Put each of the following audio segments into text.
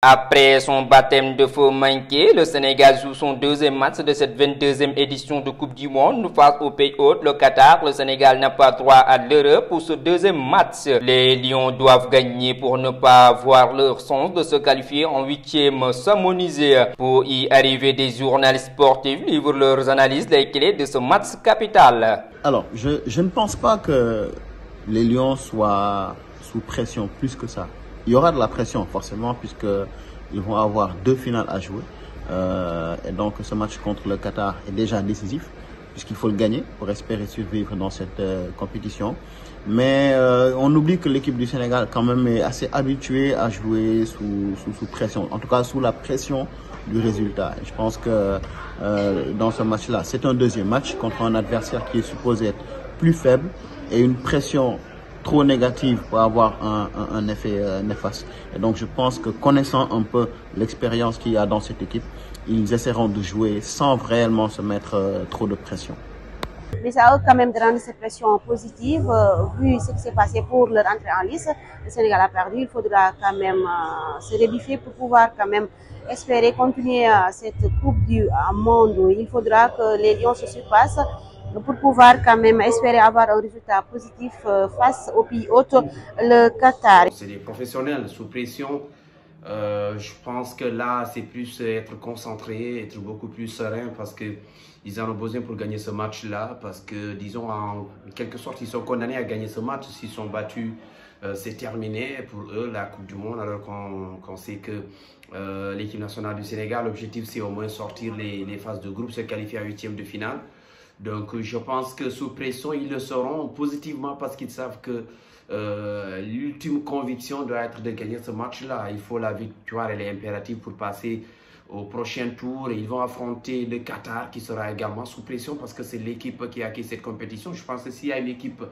Après son baptême de feu manqué, le Sénégal joue son deuxième match de cette 22e édition de Coupe du Monde face au pays hôte, le Qatar. Le Sénégal n'a pas droit à l'erreur pour ce deuxième match. Les Lions doivent gagner pour ne pas voir leur chance de se qualifier en huitième s'harmoniser. Pour y arriver, des journalistes sportifs livrent leurs analyses, les clés de ce match capital. Alors, je ne pense pas que les Lions soient sous pression plus que ça. Il y aura de la pression forcément puisqu'ils vont avoir deux finales à jouer. Et donc ce match contre le Qatar est déjà décisif puisqu'il faut le gagner pour espérer survivre dans cette compétition. Mais on oublie que l'équipe du Sénégal quand même est assez habituée à jouer sous pression, en tout cas sous la pression du résultat. Et je pense que dans ce match-là, c'est un deuxième match contre un adversaire qui est supposé être plus faible et une pression trop négative pour avoir un effet néfaste. Et donc je pense que connaissant un peu l'expérience qu'il y a dans cette équipe, ils essaieront de jouer sans réellement se mettre trop de pression. Mais c'est à eux quand même de rendre cette pression positive, vu ce qui s'est passé pour leur entrée en lice. Le Sénégal a perdu, il faudra quand même se rebiffer pour pouvoir quand même espérer continuer cette Coupe du Monde. Il faudra que les Lions se surpassent pour pouvoir quand même espérer avoir un résultat positif face au pays hôte, le Qatar. C'est des professionnels sous pression. Je pense que là, c'est plus être concentré, être beaucoup plus serein parce qu'ils en ont besoin pour gagner ce match-là. Parce que, disons, en quelque sorte, ils sont condamnés à gagner ce match. S'ils sont battus, c'est terminé pour eux, la Coupe du Monde. Alors qu'on sait que l'équipe nationale du Sénégal, l'objectif, c'est au moins sortir les phases de groupe, se qualifier en huitième de finale. Donc, je pense que sous pression, ils le sauront positivement parce qu'ils savent que l'ultime conviction doit être de gagner ce match-là. Il faut la victoire, elle est impérative pour passer au prochain tour. Et ils vont affronter le Qatar qui sera également sous pression parce que c'est l'équipe qui a acquis cette compétition. Je pense que s'il y a une équipe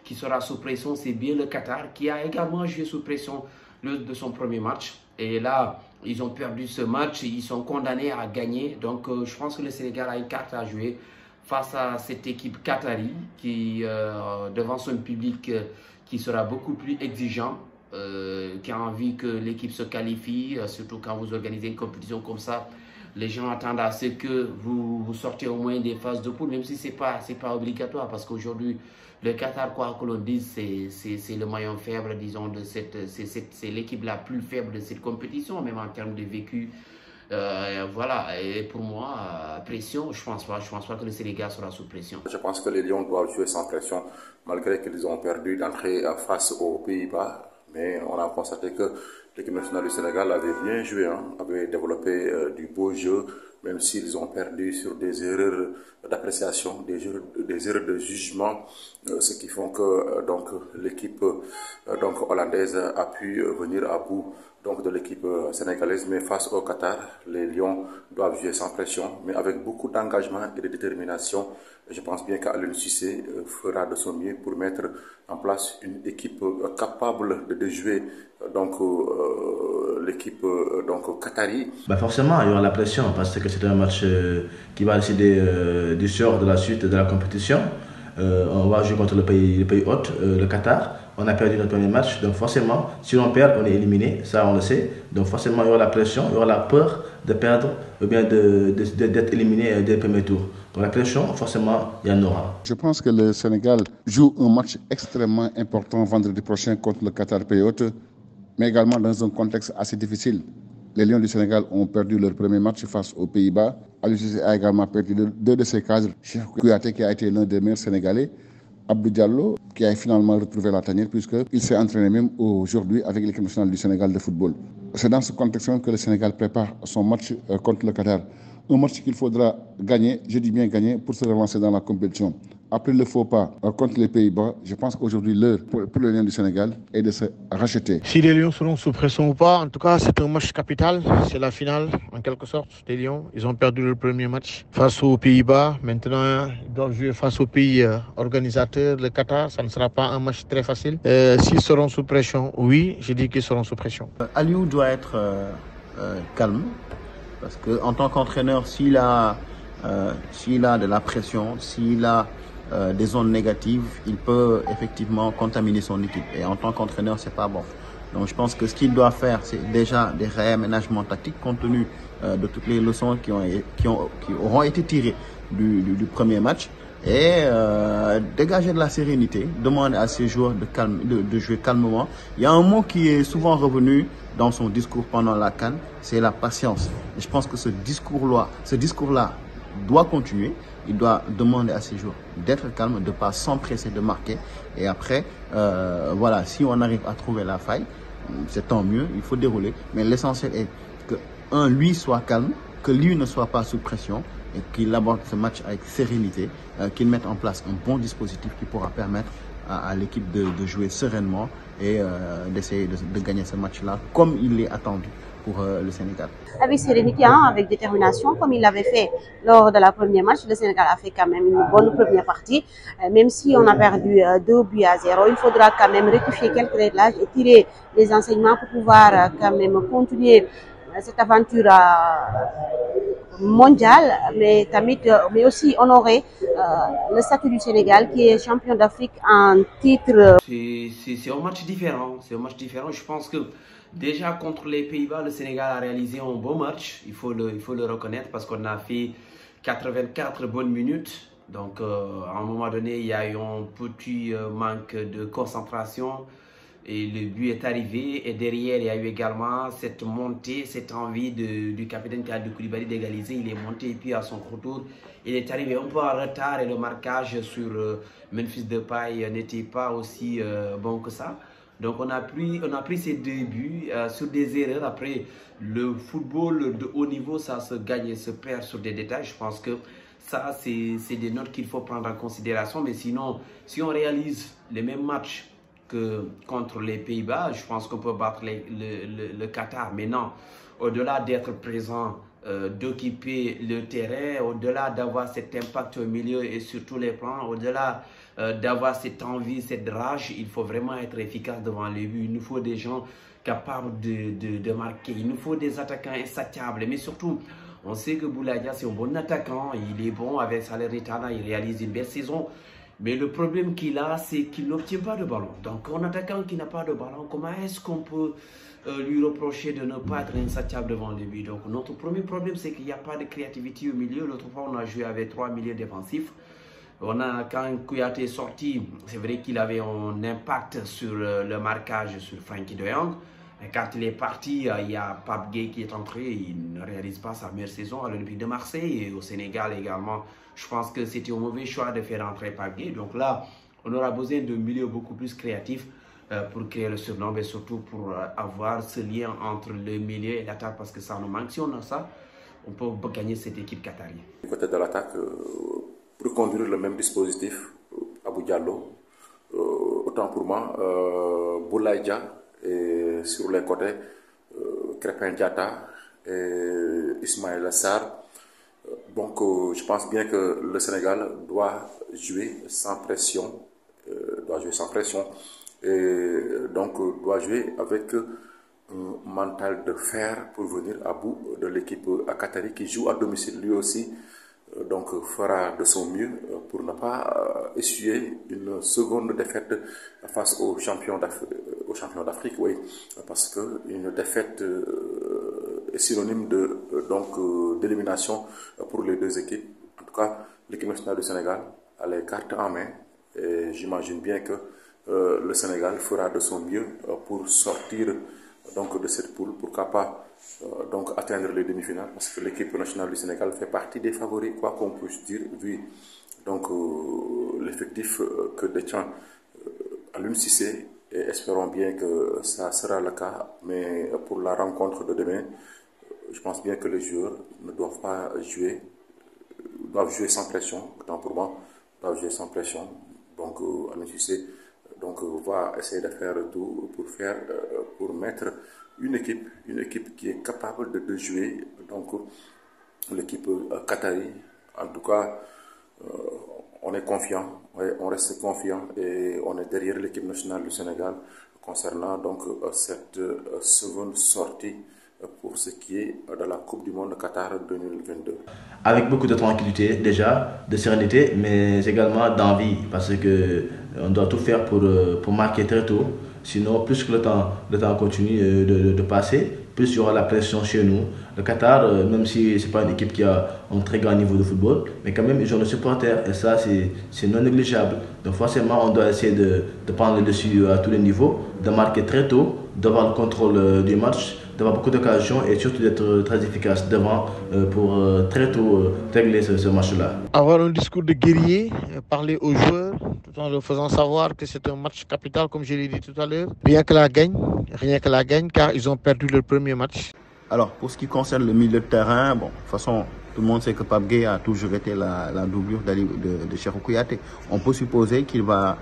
qui sera sous pression, c'est bien le Qatar qui a également joué sous pression de son premier match. Et là, ils ont perdu ce match, ils sont condamnés à gagner. Donc, je pense que le Sénégal a une carte à jouer face à cette équipe qatari qui, devant son public qui sera beaucoup plus exigeant, qui a envie que l'équipe se qualifie, surtout quand vous organisez une compétition comme ça. Les gens attendent à ce que vous sortiez au moins des phases de poule, même si ce n'est pas obligatoire, parce qu'aujourd'hui, le Qatar, quoi que l'on dise, c'est le maillon faible, disons, c'est l'équipe la plus faible de cette compétition, même en termes de vécu. Voilà, et pour moi, pression, je pense pas que le Sénégal sera sous pression. Je pense que les Lions doivent jouer sans pression, malgré qu'ils ont perdu d'entrée face aux Pays-Bas. Mais on a constaté que l'équipe nationale du Sénégal avait bien joué, avait développé du beau jeu, même s'ils ont perdu sur des erreurs d'appréciation, des erreurs de jugement, ce qui font que donc l'équipe hollandaise a pu venir à bout de l'équipe sénégalaise. Mais face au Qatar, les Lions doivent jouer sans pression, mais avec beaucoup d'engagement et de détermination. Je pense bien qu'Aliou Cissé fera de son mieux pour mettre en place une équipe capable de jouer l'équipe qatari. Forcément, il y aura la pression parce que c'est un match qui va décider du sort de la suite de la compétition. On va jouer contre le pays hôte, le Qatar. On a perdu notre premier match, donc forcément, si on perd, on est éliminé, ça on le sait. Donc forcément, il y aura la pression, il y aura la peur de perdre ou bien d'être éliminé dès le premier tour. Donc la pression, forcément, il y en aura. Je pense que le Sénégal joue un match extrêmement important vendredi prochain contre le Qatar pays hôte, mais également dans un contexte assez difficile. Les Lions du Sénégal ont perdu leur premier match face aux Pays-Bas. Aliou Cissé a également perdu deux de ses cadres, Cheikh Kouyaté qui a été l'un des meilleurs Sénégalais, Abdou Diallo, qui a finalement retrouvé la tanière puisqu'il s'est entraîné même aujourd'hui avec l'équipe nationale du Sénégal de football. C'est dans ce contexte que le Sénégal prépare son match contre le Qatar. Un match qu'il faudra gagner, je dis bien gagner, pour se relancer dans la compétition. Après le faux pas contre les Pays-Bas, je pense qu'aujourd'hui l'heure pour les Lions du Sénégal est de se racheter. Si les Lions seront sous pression ou pas, en tout cas c'est un match capital, c'est la finale en quelque sorte des Lions. Ils ont perdu le premier match face aux Pays-Bas, maintenant ils doivent jouer face au pays organisateur, le Qatar. Ça ne sera pas un match très facile. S'ils seront sous pression, oui, je dis qu'ils seront sous pression. Aliou doit être calme, parce qu'en tant qu'entraîneur, s'il a de la pression, s'il a des zones négatives, il peut effectivement contaminer son équipe. Et en tant qu'entraîneur, c'est pas bon. Donc je pense que ce qu'il doit faire, c'est déjà des réaménagements tactiques compte tenu de toutes les leçons qui auront été tirées du premier match. Et dégager de la sérénité, demander à ses joueurs de jouer calmement. Il y a un mot qui est souvent revenu dans son discours pendant la CAN, c'est la patience. Et je pense que ce discours-là doit continuer. Il doit demander à ses joueurs d'être calmes, de ne pas s'empresser de marquer. Et après, voilà, si on arrive à trouver la faille, c'est tant mieux, il faut dérouler. Mais l'essentiel est que, lui soit calme, que lui ne soit pas sous pression, et qu'il aborde ce match avec sérénité, qu'il mette en place un bon dispositif qui pourra permettre à l'équipe de jouer sereinement et d'essayer de gagner ce match-là comme il est attendu pour le Sénégal. Avec sérénité, avec détermination, comme il l'avait fait lors de la première match, le Sénégal a fait quand même une bonne première partie. Même si on a perdu 2-0, il faudra quand même rectifier quelques réglages et tirer les enseignements pour pouvoir quand même continuer cette aventure mondiale, mais aussi honorer le statut du Sénégal qui est champion d'Afrique en titre. C'est un match différent. C'est un match différent. Je pense que déjà contre les Pays-Bas, le Sénégal a réalisé un bon match. Il faut le reconnaître parce qu'on a fait 84 bonnes minutes. Donc à un moment donné, il y a eu un petit manque de concentration. Et le but est arrivé et derrière il y a eu également cette montée, cette envie du capitaine Kalidou Koulibaly d'égaliser. Il est monté et puis à son retour il est arrivé un peu en retard et le marquage sur Memphis Depay n'était pas aussi bon que ça. Donc on a pris ces deux buts sur des erreurs. Après le football de haut niveau, ça se gagne et se perd sur des détails. Je pense que ça c'est des notes qu'il faut prendre en considération. Mais sinon, si on réalise les mêmes matchs contre les Pays-Bas, je pense qu'on peut battre le Qatar. Mais non, au-delà d'être présent, d'occuper le terrain, au-delà d'avoir cet impact au milieu et sur tous les plans, au-delà d'avoir cette envie, cette rage, il faut vraiment être efficace devant les buts. Il nous faut des gens capables de marquer. Il nous faut des attaquants insatiables. Mais surtout, on sait que Boulaye Dia, c'est un bon attaquant. Il est bon avec Salernitana, il réalise une belle saison. Mais le problème qu'il a, c'est qu'il n'obtient pas de ballon. Donc, un attaquant qui n'a pas de ballon, comment est-ce qu'on peut lui reprocher de ne pas être insatiable devant le but? Donc, notre premier problème, c'est qu'il n'y a pas de créativité au milieu. L'autre fois, on a joué avec 3 milieux défensifs. Quand Kouyaté est sorti, c'est vrai qu'il avait un impact sur le marquage sur Frenkie de Jong. Et quand il est parti, il y a Pape Gueye qui est entré. Il ne réalise pas sa meilleure saison à l'Olympique de Marseille et au Sénégal également. Je pense que c'était un mauvais choix de faire entrer Pape Gueye. Donc là, on aura besoin d'un milieu beaucoup plus créatif pour créer le surnom, mais surtout pour avoir ce lien entre le milieu et l'attaque, parce que ça nous manque. Si on a ça, on peut gagner cette équipe qatarienne. Du côté de l'attaque, pour conduire le même dispositif, Abou Diallo, autant pour moi, Boulaye Dia, et sur les côtés, Krépin Diatta et Ismaïla Sarr. Donc je pense bien que le Sénégal doit jouer sans pression, et donc doit jouer avec un mental de fer pour venir à bout de l'équipe qatari qui joue à domicile lui aussi. Donc fera de son mieux pour ne pas essuyer une seconde défaite face aux champions d'Afrique, oui, parce que une défaite est synonyme d'élimination pour les deux équipes. En tout cas, l'équipe nationale du Sénégal a les cartes en main et j'imagine bien que le Sénégal fera de son mieux pour sortir de cette poule, pourquoi pas atteindre les demi-finales, parce que l'équipe nationale du Sénégal fait partie des favoris, quoi qu'on puisse dire, vu l'effectif que détient Aliou Cissé, et espérons bien que ça sera le cas. Mais pour la rencontre de demain, je pense bien que les joueurs ne doivent pas jouer, doivent jouer sans pression, autant pour moi, doivent jouer sans pression. Donc Aliou Cissé va essayer de faire tout pour mettre une équipe qui est capable de jouer, l'équipe qatari. En tout cas, on est confiant, on reste confiant et on est derrière l'équipe nationale du Sénégal concernant cette seconde sortie pour ce qui est de la Coupe du Monde Qatar 2022. Avec beaucoup de tranquillité déjà, de sérénité, mais également d'envie, parce que on doit tout faire pour marquer très tôt Sinon, plus que le temps continue de passer, plus il y aura la pression chez nous. Le Qatar, même si ce n'est pas une équipe qui a un très grand niveau de football, mais quand même, ils ont le supporter. Et ça, c'est non négligeable. Donc forcément, on doit essayer de prendre le dessus à tous les niveaux, de marquer très tôt, d'avoir le contrôle du match, d'avoir beaucoup d'occasions et surtout d'être très efficace devant pour très tôt régler ce match-là. Avoir un discours de guerrier, parler aux joueurs, tout en leur faisant savoir que c'est un match capital, comme je l'ai dit tout à l'heure. Rien que la gagne, car ils ont perdu le premier match. Alors, pour ce qui concerne le milieu de terrain, bon, de toute façon, tout le monde sait que Pape Gueye a toujours été la doublure de Cheikhou Kouyaté. On peut supposer qu'il va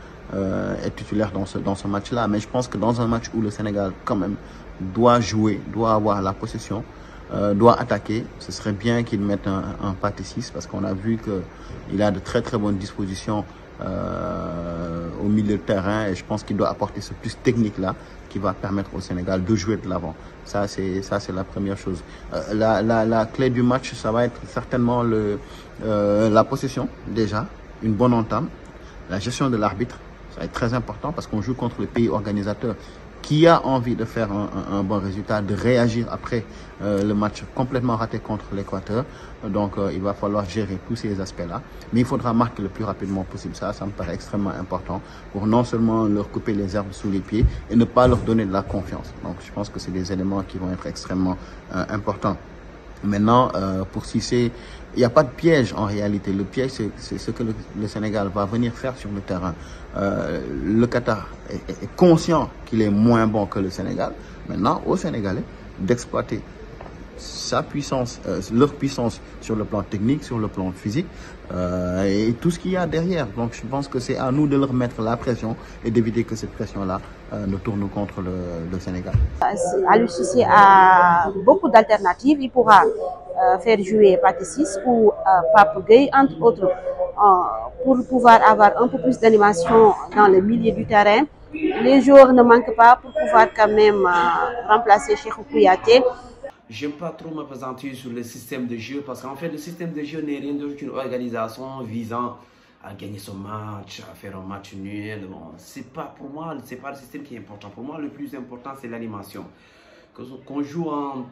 être titulaire dans ce match-là, mais je pense que dans un match où le Sénégal, quand même, doit jouer, doit avoir la possession, doit attaquer, ce serait bien qu'il mette un Pathé 6 parce qu'on a vu qu'il a de très très bonnes dispositions au milieu de terrain et je pense qu'il doit apporter ce plus technique-là qui va permettre au Sénégal de jouer de l'avant. Ça, c'est la première chose. La clé du match, ça va être certainement la possession, déjà, une bonne entame, la gestion de l'arbitre, ça va être très important parce qu'on joue contre le pays organisateur qui a envie de faire un bon résultat, de réagir après le match complètement raté contre l'Équateur. Donc il va falloir gérer tous ces aspects-là. Mais il faudra marquer le plus rapidement possible. Ça me paraît extrêmement important pour non seulement leur couper les herbes sous les pieds et ne pas leur donner de la confiance. Donc je pense que c'est des éléments qui vont être extrêmement importants. Maintenant, pour Cissé, il n'y a pas de piège en réalité. Le piège, c'est ce que le Sénégal va venir faire sur le terrain. Le Qatar est conscient qu'il est moins bon que le Sénégal. Maintenant, aux Sénégalais d'exploiter sa puissance, leur puissance sur le plan technique, sur le plan physique et tout ce qu'il y a derrière. Donc je pense que c'est à nous de leur mettre la pression et d'éviter que cette pression-là ne tourne contre le Sénégal. Aliou Cissé a beaucoup d'alternatives. Il pourra faire jouer Pathé 6 ou Pape Gueye, entre autres, pour pouvoir avoir un peu plus d'animation dans le milieu du terrain. Les joueurs ne manquent pas pour pouvoir quand même remplacer Cheikhou Kouyaté. J'aime pas trop m'appesantir sur le système de jeu parce qu'en fait le système de jeu n'est rien d'autre qu'une organisation visant à gagner son match, à faire un match nul. Bon, c'est pas pour moi, c'est pas le système qui est important. Pour moi, le plus important c'est l'animation. Qu'on joue en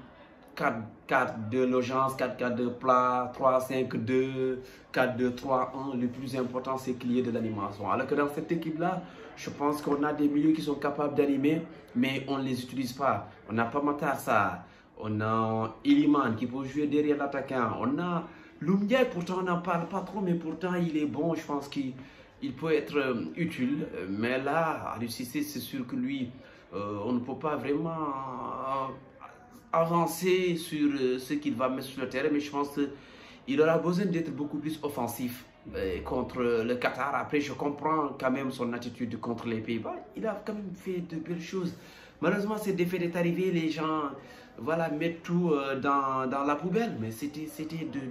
4-4 de l'urgence, 4-4 de plat, 3-5-2, 4-2-3-1, le plus important c'est qu'il y ait de l'animation. Alors que dans cette équipe-là, je pense qu'on a des milieux qui sont capables d'animer, mais on ne les utilise pas. On n'a pas Matar Sarr. On a Iliman qui peut jouer derrière l'attaquant. On a Loumdiaye, pourtant on n'en parle pas trop, mais pourtant il est bon. Je pense qu'il peut être utile. Mais là, Aliou Cissé, c'est sûr que lui, on ne peut pas vraiment avancer sur ce qu'il va mettre sur le terrain. Mais je pense qu'il aura besoin d'être beaucoup plus offensif contre le Qatar. Après, je comprends quand même son attitude contre les Pays-Bas. Il a quand même fait de belles choses. Malheureusement, cette défaite est arrivée, les gens mettent tout dans la poubelle. Mais c'était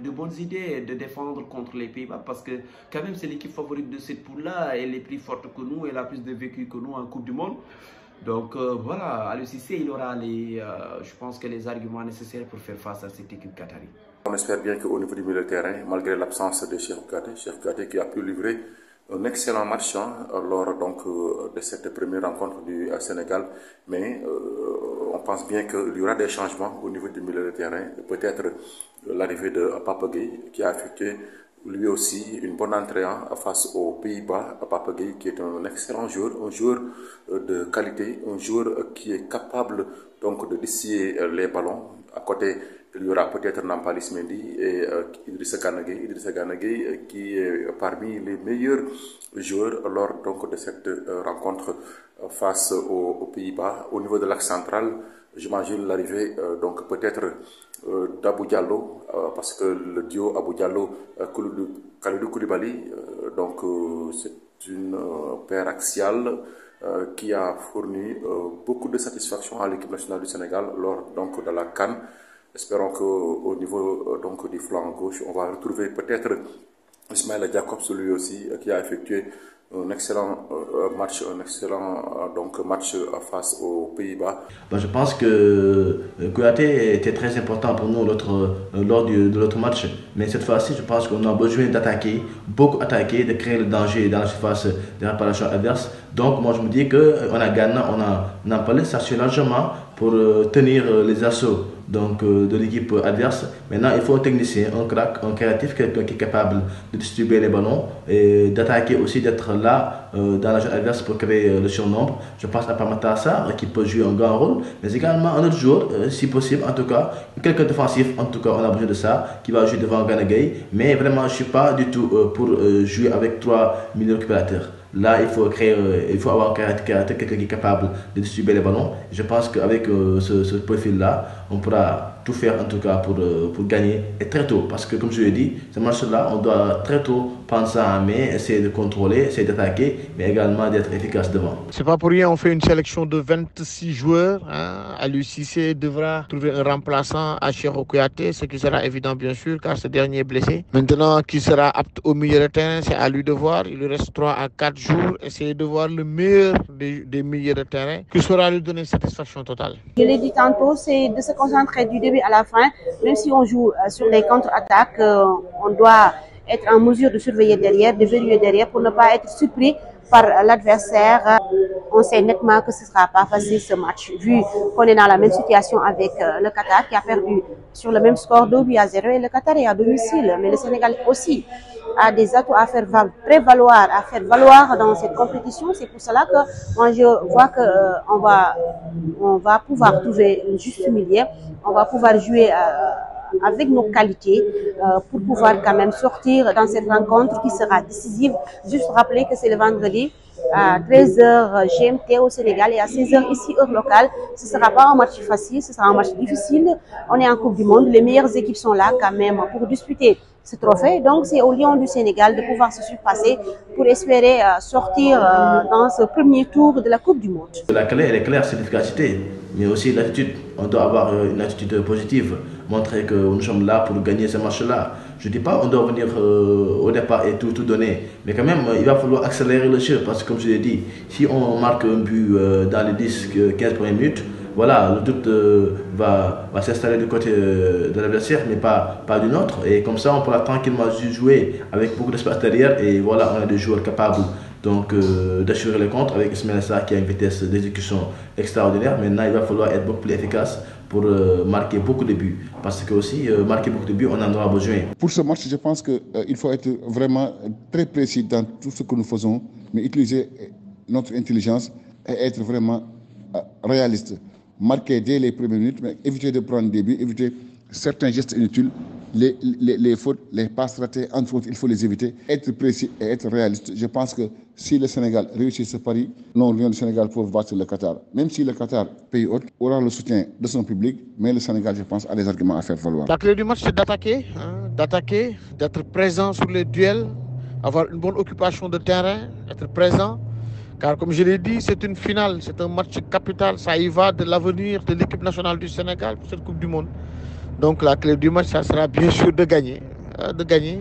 de bonnes idées de défendre contre les Pays-Bas parce que quand même c'est l'équipe favorite de cette poule-là. Elle est plus forte que nous, elle a plus de vécu que nous en Coupe du Monde. Donc voilà, Aliou Cissé, il aura je pense que les arguments nécessaires pour faire face à cette équipe qatari. On espère bien qu'au niveau du milieu de terrain, malgré l'absence de Cheikhou Kouyaté qui a pu livrer un excellent match lors donc de cette première rencontre du Sénégal, mais on pense bien qu'il y aura des changements au niveau du milieu de terrain. Peut-être l'arrivée de Pape Gueye qui a effectué lui aussi une bonne entrée face aux Pays-Bas. Pape Gueye qui est un excellent joueur, un joueur de qualité, un joueur qui est capable donc de distiller les ballons. À côté, il y aura peut-être Nampalys Mendy et Idrissa Gana Gueye qui est parmi les meilleurs joueurs lors donc de cette rencontre face aux Pays-Bas. Au niveau de l'axe central, j'imagine l'arrivée donc peut-être d'Abou Diallo parce que le duo Abou Diallo Kalidou Koulibaly donc c'est une paire axiale qui a fourni beaucoup de satisfaction à l'équipe nationale du Sénégal lors donc de la CAN. Espérons qu'au niveau donc du flanc gauche, on va retrouver peut-être Ismaïla Jakobs, lui aussi, qui a effectué un excellent match, match face aux Pays-Bas. Je pense que Kouyaté était très important pour nous lors de l'autre match. Mais cette fois-ci, je pense qu'on a besoin d'attaquer, beaucoup attaquer, de créer le danger dans la surface de réparation adverse. Donc moi je me dis qu'on a gagné, on a parlé ça largement pour tenir les assauts de l'équipe adverse. Maintenant, il faut un technicien, un crack, un créatif, quelqu'un qui est capable de distribuer les ballons et d'attaquer aussi, d'être là dans la zone adverse pour créer le surnombre. Je pense à Pape Sarr qui peut jouer un grand rôle, mais également un autre joueur, si possible, en tout cas, quelqu'un d'offensif, en tout cas, on a besoin de ça, qui va jouer devant Gana Gueye. Mais vraiment, je ne suis pas du tout pour jouer avec 3 milieux récupérateurs. Là, il faut avoir quelqu'un qui est capable de distribuer les ballons. Je pense qu'avec ce profil-là, on pourra tout faire en tout cas pour gagner et très tôt. Parce que comme je l'ai dit, ce match-là, on doit très tôt prendre ça en main, essayer de contrôler, essayer d'attaquer, mais également d'être efficace devant. C'est pas pour rien, on fait une sélection de 26 joueurs. Aliou Cissé devra trouver un remplaçant à Cheikhou Kouyaté, ce qui sera évident bien sûr, car ce dernier est blessé. Maintenant, qui sera apte au milieu de terrain, c'est à lui de voir. Il lui reste 3 à 4 jours. Essayer de voir le meilleur des milieux de terrain qui saura lui donner satisfaction totale. Je l'ai dit tantôt, c'est de se concentrer du début à la fin. Même si on joue sur les contre-attaques, on doit être en mesure de surveiller derrière, de verrouiller derrière pour ne pas être surpris par l'adversaire. On sait nettement que ce ne sera pas facile ce match, vu qu'on est dans la même situation avec le Qatar qui a perdu sur le même score 2-0 et le Qatar est à domicile. Mais le Sénégal aussi a des atouts à faire valoir dans cette compétition. C'est pour cela que moi je vois qu'on va pouvoir trouver le juste milieu, on va pouvoir jouer avec nos qualités pour pouvoir quand même sortir dans cette rencontre qui sera décisive. Juste rappeler que c'est le vendredi à 13h GMT au Sénégal et à 16h ici heure locale. Ce ne sera pas un match facile, ce sera un match difficile. On est en Coupe du Monde, les meilleures équipes sont là quand même pour disputer ce trophée. Donc c'est au Lion du Sénégal de pouvoir se surpasser pour espérer sortir dans ce premier tour de la Coupe du Monde. La clé, elle est claire, c'est l'efficacité, mais aussi l'attitude. On doit avoir une attitude positive, montrer que nous sommes là pour gagner ce match-là. Je ne dis pas qu'on doit venir au départ et tout donner, mais quand même, il va falloir accélérer le jeu, parce que comme je l'ai dit, si on marque un but dans les 10-15 premières minutes, voilà, le doute va s'installer du côté de l'adversaire, mais pas du nôtre. Et comme ça, on pourra tranquillement jouer avec beaucoup d'espace derrière. Et voilà, on a des joueurs capables d'assurer les comptes avec Ismaïla Sarr qui a une vitesse d'exécution extraordinaire. Maintenant, il va falloir être beaucoup plus efficace pour marquer beaucoup de buts. Parce que aussi, marquer beaucoup de buts, on en aura besoin. Pour ce match, je pense qu'il faut être vraiment très précis dans tout ce que nous faisons, mais utiliser notre intelligence et être vraiment réaliste. Marquer dès les premières minutes, mais éviter de prendre des buts, éviter certains gestes inutiles, les fautes, les passes ratées, entre autres, il faut les éviter. Être précis et être réaliste. Je pense que si le Sénégal réussit ce pari, non, le Sénégal peut battre le Qatar. Même si le Qatar, pays hôte, aura le soutien de son public, mais le Sénégal, je pense, a des arguments à faire valoir. La clé du match, c'est d'attaquer, d'être présent sur les duels, avoir une bonne occupation de terrain, être présent. Car comme je l'ai dit, c'est une finale, c'est un match capital. Ça y va de l'avenir de l'équipe nationale du Sénégal pour cette Coupe du Monde. Donc la clé du match, ça sera bien sûr de gagner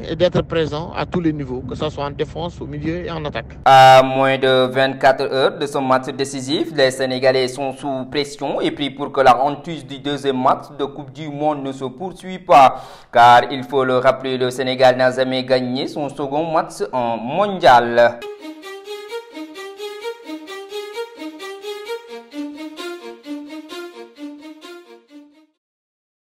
et d'être présent à tous les niveaux, que ce soit en défense, au milieu et en attaque. À moins de 24 heures de ce match décisif, les Sénégalais sont sous pression et prient pour que la hantise du deuxième match de Coupe du Monde ne se poursuive pas. Car il faut le rappeler, le Sénégal n'a jamais gagné son second match en mondial.